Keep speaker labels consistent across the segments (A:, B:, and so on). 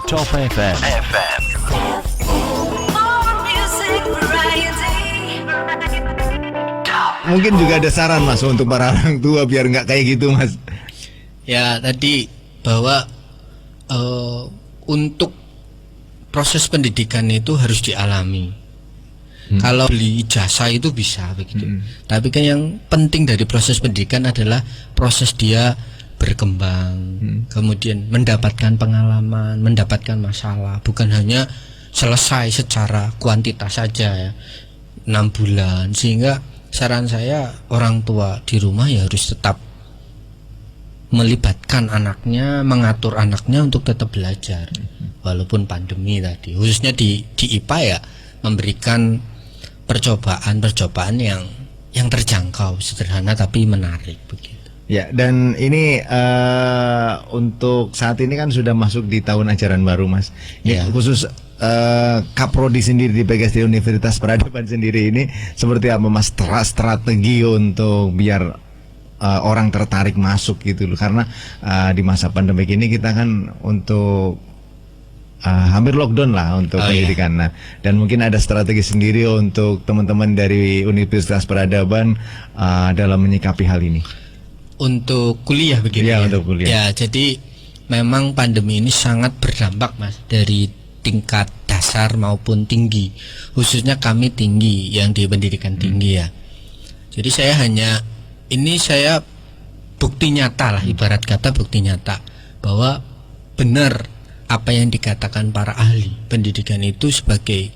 A: Top FM.
B: Mungkin juga ada saran Mas untuk para orang tua biar nggak kayak gitu Mas.
C: Ya tadi bahwa untuk proses pendidikan itu harus dialami. Kalau beli ijazah itu bisa begitu. Tapi kan yang penting dari proses pendidikan adalah proses dia berkembang, kemudian mendapatkan pengalaman, mendapatkan masalah, bukan hanya selesai secara kuantitas saja ya, 6 bulan. Sehingga saran saya orang tua di rumah ya harus tetap melibatkan anaknya, mengatur anaknya untuk tetap belajar walaupun pandemi tadi. Khususnya di IPA ya memberikan percobaan yang terjangkau, sederhana tapi menarik begitu.
B: Ya, dan ini untuk saat ini kan sudah masuk di tahun ajaran baru Mas. Ini khusus Kaprodi sendiri di PGSD Universitas Peradaban sendiri ini seperti apa Mas strategi untuk biar orang tertarik masuk gitu loh, karena di masa pandemi ini kita kan untuk hampir lockdown lah untuk pendidikan. Nah, dan mungkin ada strategi sendiri untuk teman-teman dari Universitas Peradaban dalam menyikapi hal ini.
C: Untuk kuliah begitu ya?
B: Untuk kuliah.
C: Ya, jadi memang pandemi ini sangat berdampak Mas dari tingkat dasar maupun tinggi. Khususnya kami tinggi yang di pendidikan tinggi ya. Jadi saya bukti nyata lah, ibarat kata bukti nyata bahwa benar apa yang dikatakan para ahli pendidikan itu sebagai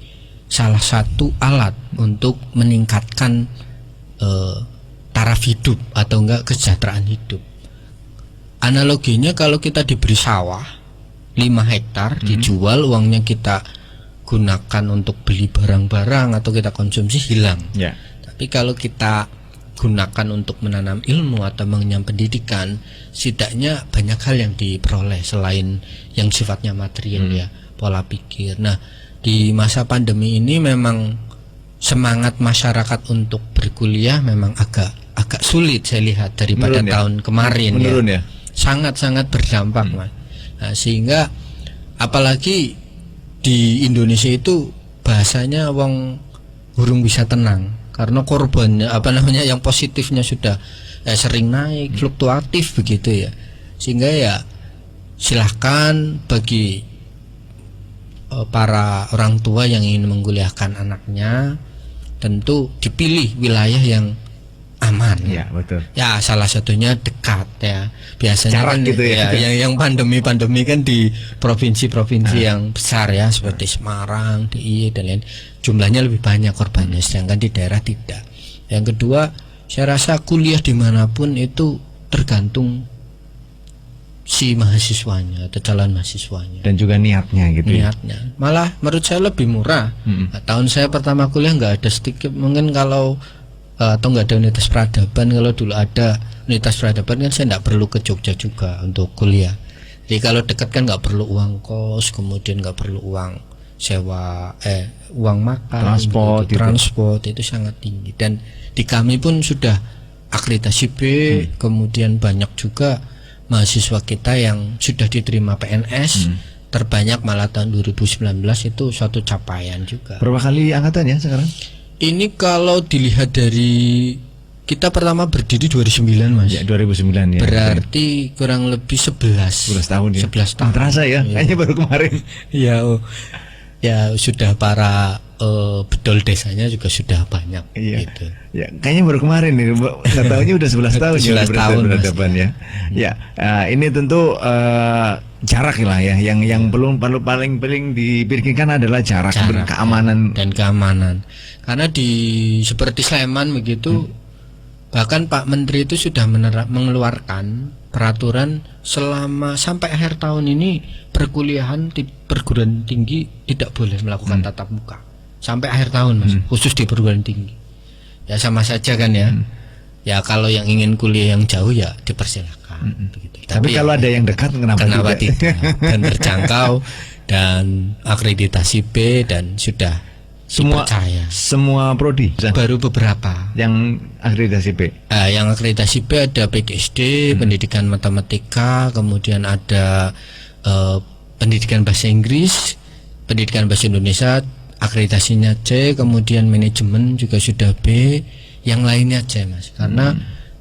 C: salah satu alat untuk meningkatkan taraf hidup atau enggak kesejahteraan hidup. Analoginya kalau kita diberi sawah 5 hektar dijual, uangnya kita gunakan untuk beli barang-barang atau kita konsumsi hilang. Tapi kalau kita gunakan untuk menanam ilmu atau mengenyam pendidikan, setidaknya banyak hal yang diperoleh selain yang sifatnya material ya, pola pikir. Nah, di masa pandemi ini memang semangat masyarakat untuk berkuliah memang agak sulit saya lihat daripada tahun kemarin.
B: Menurun ya.
C: Sangat-sangat berdampak Mas. Nah, sehingga apalagi di Indonesia itu bahasanya wong burung bisa tenang. Karena korbannya yang positifnya sudah sering naik, fluktuatif begitu ya. Sehingga ya silahkan bagi para orang tua yang ingin mengkuliahkan anaknya, tentu dipilih wilayah yang aman.
B: Ya, betul.
C: Ya, salah satunya dekat ya. Biasanya
B: jarak
C: kan
B: gitu ya.
C: Yang pandemi kan di provinsi-provinsi yang besar ya, seperti Semarang, DIY dan lain. Jumlahnya lebih banyak korbannya, sedangkan di daerah tidak. Yang kedua, saya rasa kuliah dimanapun itu tergantung si mahasiswanya atau calon mahasiswanya
B: dan juga niatnya gitu.
C: Niatnya. Malah menurut saya lebih murah. Nah, tahun saya pertama kuliah nggak ada sedikit, mungkin kalau atau nggak ada Universitas Peradaban. Kalau dulu ada Universitas Peradaban kan saya nggak perlu ke Jogja juga untuk kuliah. Jadi kalau dekat kan nggak perlu uang kos, kemudian nggak perlu uang sewa, uang makan, transport itu sangat tinggi. Dan di kami pun sudah akreditasi B, kemudian banyak juga mahasiswa kita yang sudah diterima PNS. Terbanyak malah tahun 2019 itu suatu capaian juga.
B: Berapa kali angkatannya sekarang?
C: Ini kalau dilihat dari kita pertama berdiri 2009 Mas.
B: Ya, 2009 ya.
C: Berarti kurang lebih 11
B: tahun ya.
C: 11 tahun.
B: Terasa ya, kayaknya baru kemarin.
C: Ya sudah para bedol desanya juga sudah banyak gitu.
B: Ya, kayaknya baru kemarin nih. Enggak tahunya udah 11 tahun
C: 11 tahun
B: Peradaban ya. Ya, ini tentu jarak lah ya, yang belum paling dipikirkan adalah jarak keamanan
C: dan keamanan. Karena seperti Sleman begitu, bahkan Pak Menteri itu sudah mengeluarkan peraturan sampai akhir tahun ini perkuliahan di perguruan tinggi tidak boleh melakukan tatap muka sampai akhir tahun Mas, khusus di perguruan tinggi. Ya sama saja kan ya. Ya kalau yang ingin kuliah yang jauh ya dipersilakan begitu.
B: Tapi kalau ada yang dekat kenapa
C: tidak? Dan terjangkau dan akreditasi B dan sudah
B: semua prodi
C: baru beberapa
B: yang akreditasi B.
C: Yang akreditasi B ada PGSD pendidikan matematika, kemudian ada pendidikan bahasa Inggris, pendidikan bahasa Indonesia akreditasinya C, kemudian manajemen juga sudah B, yang lainnya C, Mas. Karena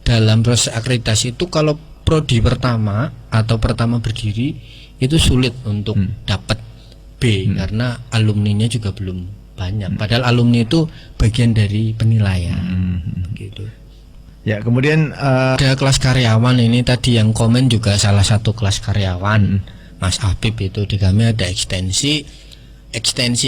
C: dalam proses akreditasi itu kalau prodi pertama atau pertama berdiri itu sulit untuk dapat B karena alumninya juga belum banyak. Padahal alumni itu bagian dari penilaian. Gitu.
B: Ya, kemudian
C: ada kelas karyawan ini tadi yang komen juga salah satu kelas karyawan, Mas Habib itu di kami ada ekstensi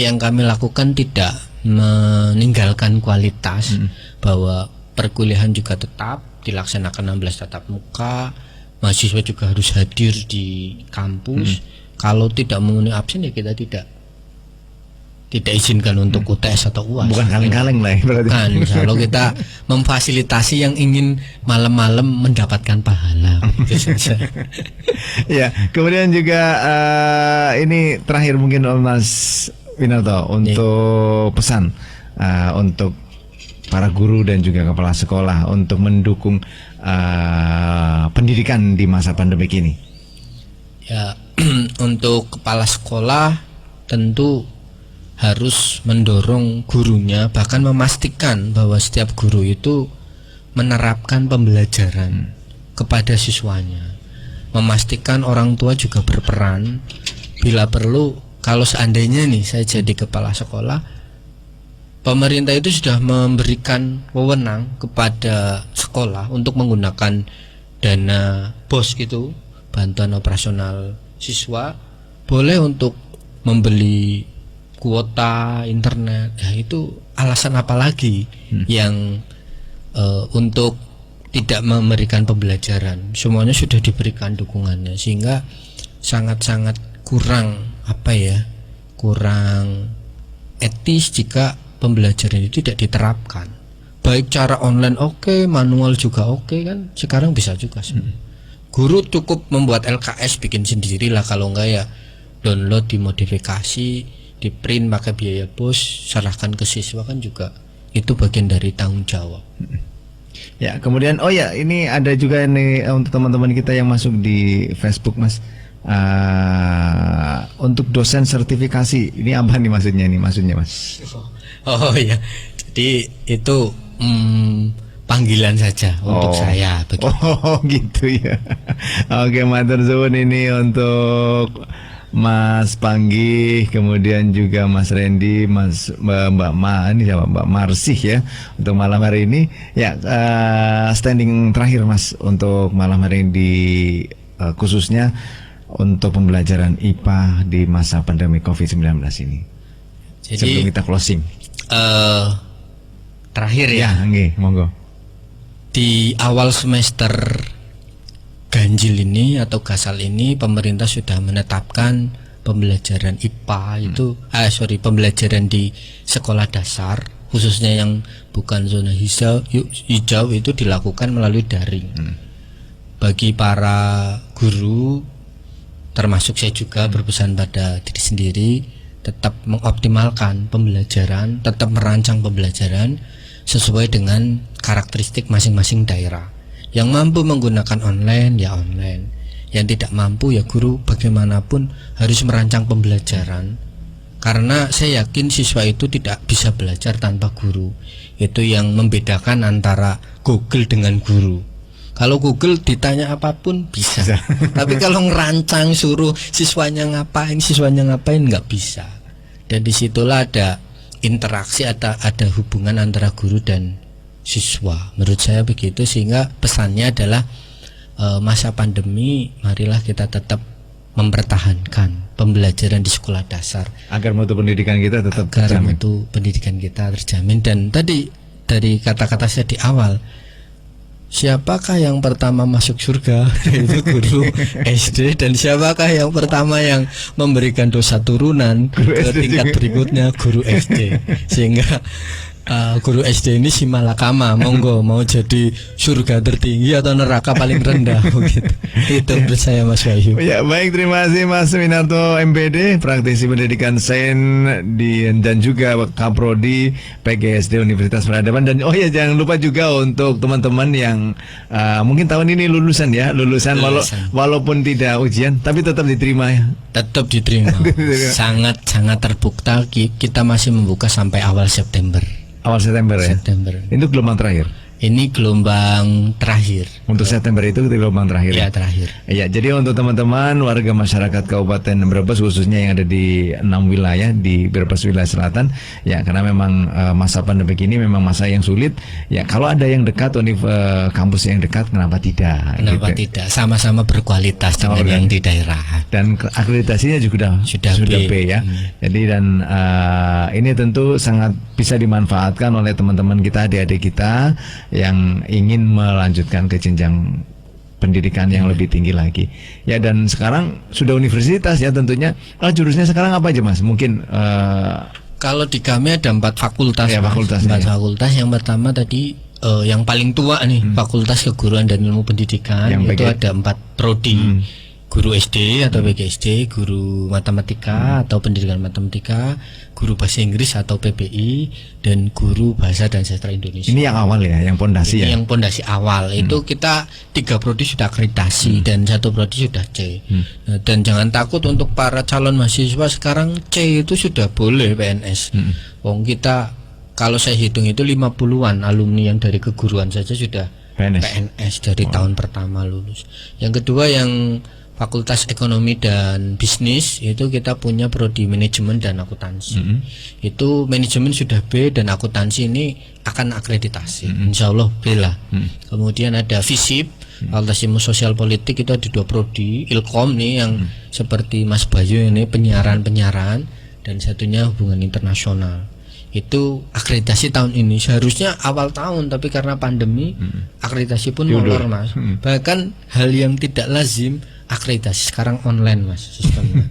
C: yang kami lakukan tidak meninggalkan kualitas, bahwa perkuliahan juga tetap dilaksanakan 16 tatap muka, mahasiswa juga harus hadir di kampus. Kalau tidak memenuhi absen ya kita tidak izinkan untuk UTS atau UAS.
B: bukan kaleng-kaleng lah ya, berarti.
C: Kan, kalau kita memfasilitasi yang ingin malam-malam mendapatkan pahala. Gitu saja.
B: Ya, kemudian juga ini terakhir mungkin Mas Winarto untuk pesan untuk para guru dan juga kepala sekolah untuk mendukung pendidikan di masa pandemik ini.
C: Ya, untuk kepala sekolah tentu harus mendorong gurunya, bahkan memastikan bahwa setiap guru itu menerapkan pembelajaran kepada siswanya. Memastikan orang tua juga berperan. Bila perlu, kalau seandainya nih saya jadi kepala sekolah, pemerintah itu sudah memberikan wewenang kepada sekolah untuk menggunakan dana BOS itu, bantuan operasional siswa, boleh untuk membeli kuota internet. Ya, itu alasan apa lagi yang untuk tidak memberikan pembelajaran? Semuanya sudah diberikan dukungannya, sehingga sangat-sangat kurang kurang etis jika pembelajaran itu tidak diterapkan. Baik cara online oke, manual juga oke, kan sekarang bisa juga sih. Guru cukup membuat LKS bikin sendiri lah, kalau enggak ya download, dimodifikasi, di print pakai biaya BOS, serahkan ke siswa, kan juga itu bagian dari tanggung jawab.
B: Ya, kemudian ini ada juga nih untuk teman-teman kita yang masuk di Facebook, Mas. Untuk dosen sertifikasi ini apa nih maksudnya Mas?
C: Oh ya, jadi itu panggilan saja untuk saya begitu.
B: Oh gitu ya. Oke, matur suwun ini untuk Mas Panggi, kemudian juga Mas Randy, Mbak Marsih ya untuk malam hari ini. Ya, standing terakhir Mas untuk malam hari ini khususnya untuk pembelajaran IPA di masa pandemi COVID-19 ini.
C: Jadi
B: sebelum kita closing.
C: Terakhir ya.
B: Nggih, monggo.
C: Di awal semester ganjil ini atau gasal ini, pemerintah sudah menetapkan pembelajaran IPA itu pembelajaran di sekolah dasar khususnya yang bukan zona hijau itu dilakukan melalui daring. Bagi para guru termasuk saya juga berpesan pada diri sendiri, tetap mengoptimalkan pembelajaran, tetap merancang pembelajaran sesuai dengan karakteristik masing-masing daerah. Yang mampu menggunakan online ya online, yang tidak mampu ya guru bagaimanapun harus merancang pembelajaran, karena saya yakin siswa itu tidak bisa belajar tanpa guru. Itu yang membedakan antara Google dengan guru. Kalau Google ditanya apapun bisa. Tapi kalau ngerancang suruh siswanya ngapain nggak bisa. Dan disitulah ada interaksi, ada hubungan antara guru dan siswa. Menurut saya begitu, sehingga pesannya adalah masa pandemi marilah kita tetap mempertahankan pembelajaran di sekolah dasar
B: agar mutu pendidikan kita tetap
C: terjamin. Dan tadi dari kata-kata saya di awal, siapakah yang pertama masuk surga? Itu guru SD. Dan siapakah yang pertama yang memberikan dosa turunan ke tingkat berikutnya? Guru SD. Sehingga Guru SD ini si malakama, monggo mau jadi surga tertinggi atau neraka paling rendah begitu. Itu menurut saya Mas Wahyu.
B: Ya baik, terima kasih Mas Winarto MPD, praktisi pendidikan sains dan juga Kaprodi PGSD Universitas Peradaban. Dan oh ya, jangan lupa juga untuk teman-teman yang mungkin tahun ini lulusan walaupun tidak ujian tapi tetap diterima ya.
C: Tetap diterima. Sangat terbuka. Kita masih membuka sampai awal September.
B: Awal September ya.
C: September.
B: Itu gelombang terakhir.
C: Ini gelombang terakhir.
B: Untuk September itu gelombang terakhir.
C: Ya, terakhir.
B: Ya, jadi untuk teman-teman warga masyarakat Kabupaten Brebes khususnya yang ada di 6 wilayah di Brebes wilayah selatan, ya karena memang masa pandemi ini memang masa yang sulit. Ya, kalau ada yang dekat kampus yang dekat, kenapa tidak?
C: Kenapa tidak? Sama-sama berkualitas dengan yang di daerah.
B: Dan akreditasinya juga sudah B ya. Jadi dan ini tentu sangat bisa dimanfaatkan oleh teman-teman kita, adik-adik kita yang ingin melanjutkan ke jenjang pendidikan yang lebih tinggi lagi. Ya, dan sekarang sudah universitas ya tentunya. Jurusnya sekarang apa aja Mas? Mungkin
C: kalau di kami ada 4 fakultas.
B: Ya, fakultas.
C: 4 fakultas. Yang pertama tadi yang paling tua nih, Fakultas Keguruan dan Ilmu Pendidikan. Yang itu ada 4 prodi. Guru SD atau PGSD, guru matematika atau pendidikan matematika, guru bahasa Inggris atau PBI, dan guru bahasa dan sastra Indonesia.
B: Ini yang awal ya, yang pondasi ya.
C: Yang pondasi awal itu kita 3 prodi sudah akreditasi dan 1 prodi sudah C. Dan jangan takut untuk para calon mahasiswa sekarang C itu sudah boleh PNS. Wong kita kalau saya hitung itu 50-an alumni yang dari keguruan saja sudah PNS dari tahun pertama lulus. Yang kedua yang Fakultas Ekonomi dan Bisnis itu kita punya prodi manajemen dan akuntansi. Itu manajemen sudah B dan akuntansi ini akan akreditasi. Insya Allah B lah. Kemudian ada FISIP, Fakultas Ilmu Sosial Politik, itu ada 2 prodi. Ilkom nih yang seperti Mas Bayu ini penyiaran dan satunya hubungan internasional. Itu akreditasi tahun ini, seharusnya awal tahun tapi karena pandemi akreditasi pun molor Mas. Bahkan hal yang tidak lazim, akreditasi sekarang online Mas sistemnya.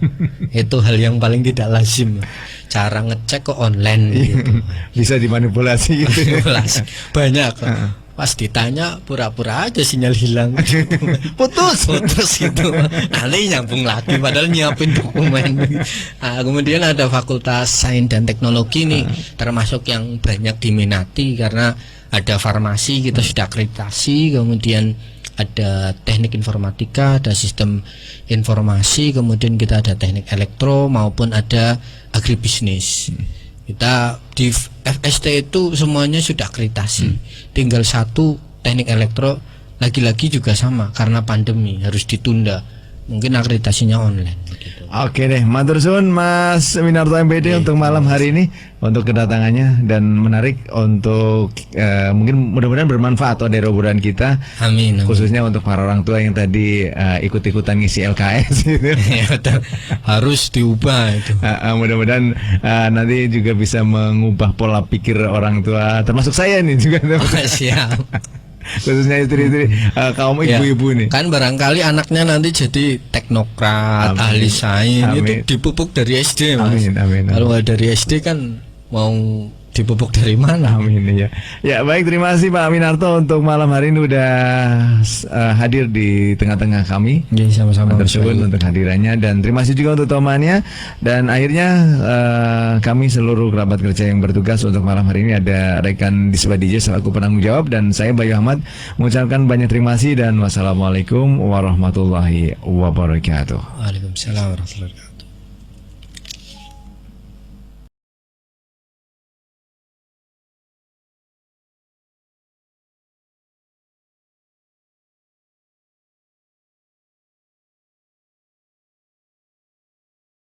C: Itu hal yang paling tidak lazim. Cara ngecek kok online gitu.
B: Bisa dimanipulasi gitu.
C: Manipulasi. Banyak. Pas ditanya pura-pura aja sinyal hilang. putus gitu. Nanti nyambung lagi padahal nyiapin dokumen. Kemudian ada Fakultas Sains dan Teknologi nih, termasuk yang banyak diminati karena ada farmasi kita sudah akreditasi, kemudian ada teknik informatika, ada sistem informasi, kemudian kita ada teknik elektro maupun ada agribisnis. Kita di FST itu semuanya sudah akreditasi. Tinggal 1 teknik elektro lagi-lagi juga sama karena pandemi harus ditunda. Mungkin akreditasinya online gitu.
B: Oke deh, matur suwun Mas Winarto MPD untuk malam hari ini, untuk kedatangannya dan menarik untuk mungkin mudah-mudahan bermanfaat dari obrolan kita.
C: Amin.
B: Khususnya untuk para orang tua yang tadi ikut-ikutan ngisi LKS gitu.
C: Ya, betul. Harus diubah itu.
B: Mudah-mudahan nanti juga bisa mengubah pola pikir orang tua, termasuk saya nih juga.
C: Siap.
B: Khususnya istri-istri kaum ibu-ibu nih.
C: Kan barangkali anaknya nanti jadi teknokrat, ahli sains, itu dipupuk dari SD Mas.
B: Amin.
C: Kalau nggak dari SD kan mau dipupuk dari mana?
B: Amin ya. Ya baik, terima kasih Pak Winarto untuk malam hari ini udah hadir di tengah-tengah kami.
C: Ya, sama-sama.
B: Bersyukur untuk hadirannya dan terima kasih juga untuk temannya. Dan akhirnya kami seluruh kerabat kerja yang bertugas untuk malam hari ini ada rekan Disba DJ selaku penanggung jawab dan saya Bayu Ahmad mengucapkan banyak terima kasih dan wassalamualaikum warahmatullahi wabarakatuh.
C: Waalaikumsalam warahmatullahi wabarakatuh.